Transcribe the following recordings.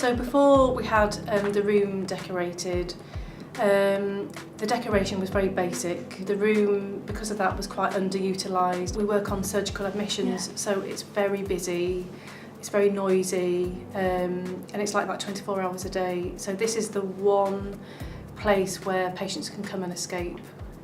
So before we had the room decorated, the decoration was very basic. The room, because of that, was quite underutilised. We work on surgical admissions, so it's very busy, it's very noisy, and it's like that 24 hours a day. So this is the one place where patients can come and escape.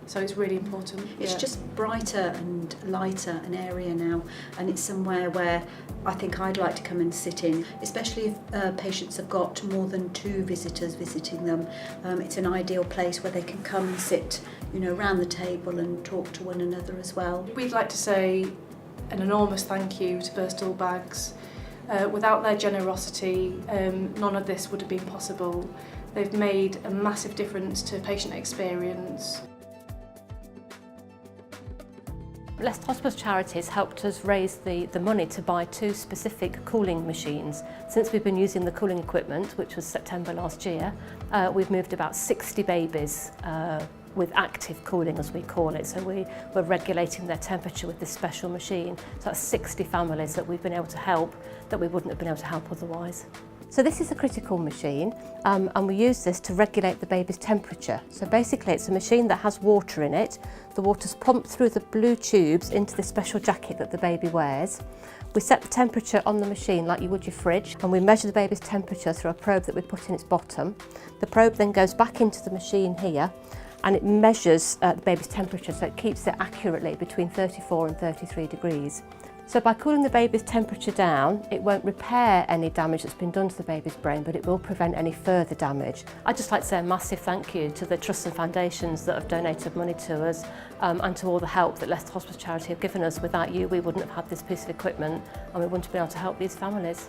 So it's really important. It's just brighter and lighter and airier now, and it's somewhere where I think I'd like to come and sit in, especially if patients have got more than 2 visitors visiting them. It's an ideal place where they can come and sit, you know, around the table and talk to one another as well. We'd like to say an enormous thank you to Birstall Bags. Without their generosity, none of this would have been possible. They've made a massive difference to patient experience. Leicester Hospice Charities helped us raise the money to buy 2 specific cooling machines. Since we've been using the cooling equipment, which was September last year, we've moved about 60 babies with active cooling, as we call it. So we're regulating their temperature with this special machine. So that's 60 families that we've been able to help that we wouldn't have been able to help otherwise. So this is a critical machine, and we use this to regulate the baby's temperature. So basically it's a machine that has water in it. The water's pumped through the blue tubes into the special jacket that the baby wears. We set the temperature on the machine like you would your fridge, and we measure the baby's temperature through a probe that we put in its bottom. The probe then goes back into the machine here, and it measures the baby's temperature, so it keeps it accurately between 34 and 33 degrees. So by cooling the baby's temperature down, it won't repair any damage that's been done to the baby's brain, but it will prevent any further damage. I'd just like to say a massive thank you to the trusts and foundations that have donated money to us, and to all the help that Leicester Hospice Charity have given us. Without you, we wouldn't have had this piece of equipment, and we wouldn't have been able to help these families.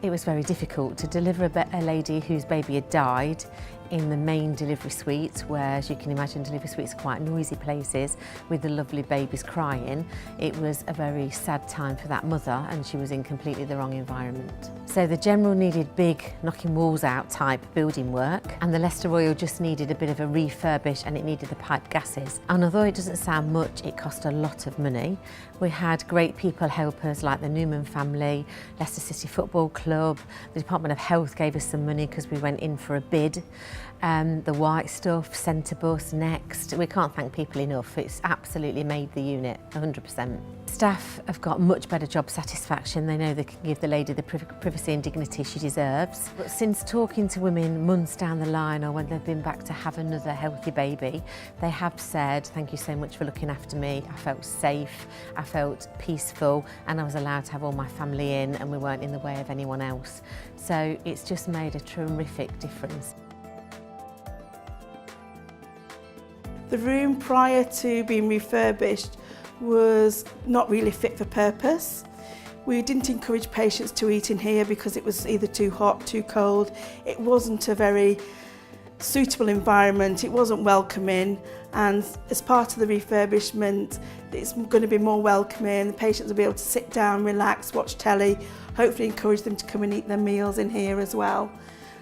It was very difficult to deliver a lady whose baby had died in the main delivery suite, where, as you can imagine, delivery suites are quite noisy places with the lovely babies crying. It was a very sad time for that mother, and she was in completely the wrong environment. So the General needed big knocking walls out type building work, and the Leicester Royal just needed a bit of a refurbish, and it needed the pipe gases. And although it doesn't sound much, it cost a lot of money. We had great people help us, like the Newman family, Leicester City Football Club. The Department of Health gave us some money because we went in for a bid. The White Stuff, Centrebus, Next. We can't thank people enough. It's absolutely made the unit 100%. Staff have got much better job satisfaction. They know they can give the lady the privacy and dignity she deserves. But since talking to women months down the line, or when they've been back to have another healthy baby, they have said, thank you so much for looking after me. I felt safe, I felt peaceful, and I was allowed to have all my family in, and we weren't in the way of anyone else. So it's just made a terrific difference. The room prior to being refurbished was not really fit for purpose. We didn't encourage patients to eat in here because it was either too hot, too cold. It wasn't a very suitable environment, it wasn't welcoming, and as part of the refurbishment it's going to be more welcoming. The patients will be able to sit down, relax, watch telly, hopefully encourage them to come and eat their meals in here as well.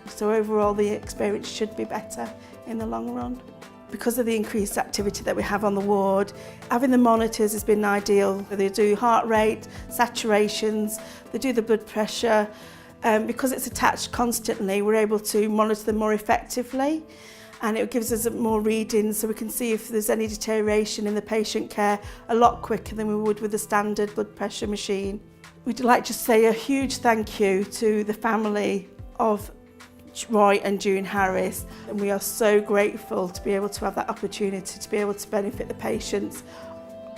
So overall the experience should be better in the long run. Because of the increased activity that we have on the ward, having the monitors has been ideal. They do heart rate, saturations, they do the blood pressure. Because it's attached constantly, we're able to monitor them more effectively, and it gives us more readings so we can see if there's any deterioration in the patient care a lot quicker than we would with a standard blood pressure machine. We'd like to say a huge thank you to the family of Roy and June Harris, and we are so grateful to be able to have that opportunity to be able to benefit the patients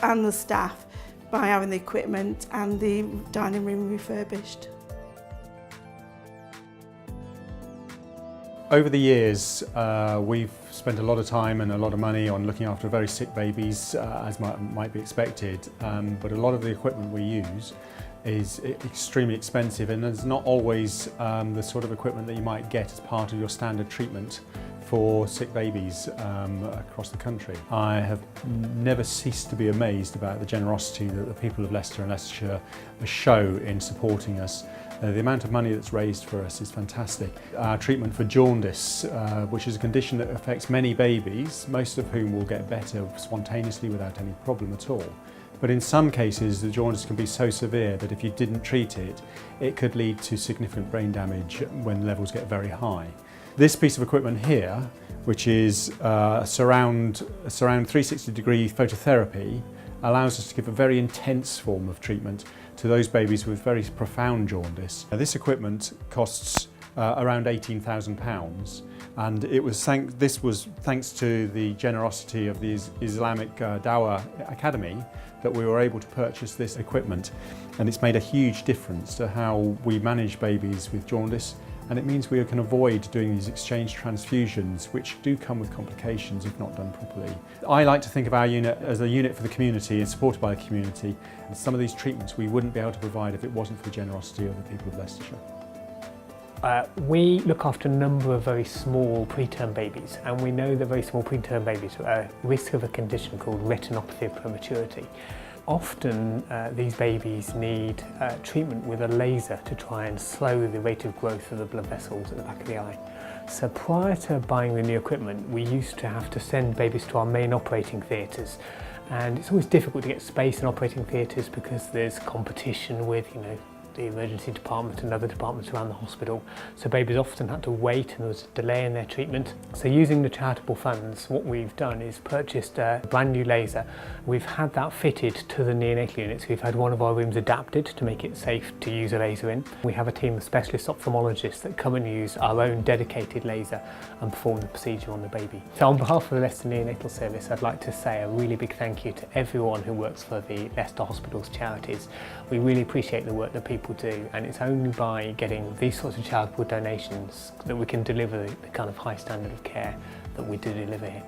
and the staff by having the equipment and the dining room refurbished. Over the years, we've spent a lot of time and a lot of money on looking after very sick babies, as might be expected, but a lot of the equipment we use is extremely expensive, and it's not always the sort of equipment that you might get as part of your standard treatment for sick babies across the country. I have never ceased to be amazed about the generosity that the people of Leicester and Leicestershire show in supporting us. The amount of money that's raised for us is fantastic. Our treatment for jaundice, which is a condition that affects many babies, most of whom will get better spontaneously without any problem at all. But in some cases, the jaundice can be so severe that if you didn't treat it, it could lead to significant brain damage when levels get very high. This piece of equipment here, which is surround 360-degree phototherapy, allows us to give a very intense form of treatment to those babies with very profound jaundice. Now, this equipment costs around £18,000, and this was thanks to the generosity of the Islamic Dawah Academy that we were able to purchase this equipment, and it's made a huge difference to how we manage babies with jaundice. And it means we can avoid doing these exchange transfusions, which do come with complications if not done properly. I like to think of our unit as a unit for the community and supported by the community. And some of these treatments we wouldn't be able to provide if it wasn't for the generosity of the people of Leicestershire. We look after a number of very small preterm babies, and we know that very small preterm babies are at risk of a condition called retinopathy of prematurity. Often these babies need treatment with a laser to try and slow the rate of growth of the blood vessels at the back of the eye. So prior to buying the new equipment, we used to have to send babies to our main operating theatres, and it's always difficult to get space in operating theatres because there's competition with, the emergency department and other departments around the hospital. So babies often had to wait and there was a delay in their treatment. So using the charitable funds, what we've done is purchased a brand new laser. We've had that fitted to the neonatal units. We've had one of our rooms adapted to make it safe to use a laser in. We have a team of specialist ophthalmologists that come and use our own dedicated laser and perform the procedure on the baby. So on behalf of the Leicester Neonatal Service, I'd like to say a really big thank you to everyone who works for the Leicester Hospitals charities. We really appreciate the work that people do, and it's only by getting these sorts of charitable donations that we can deliver the kind of high standard of care that we do deliver here.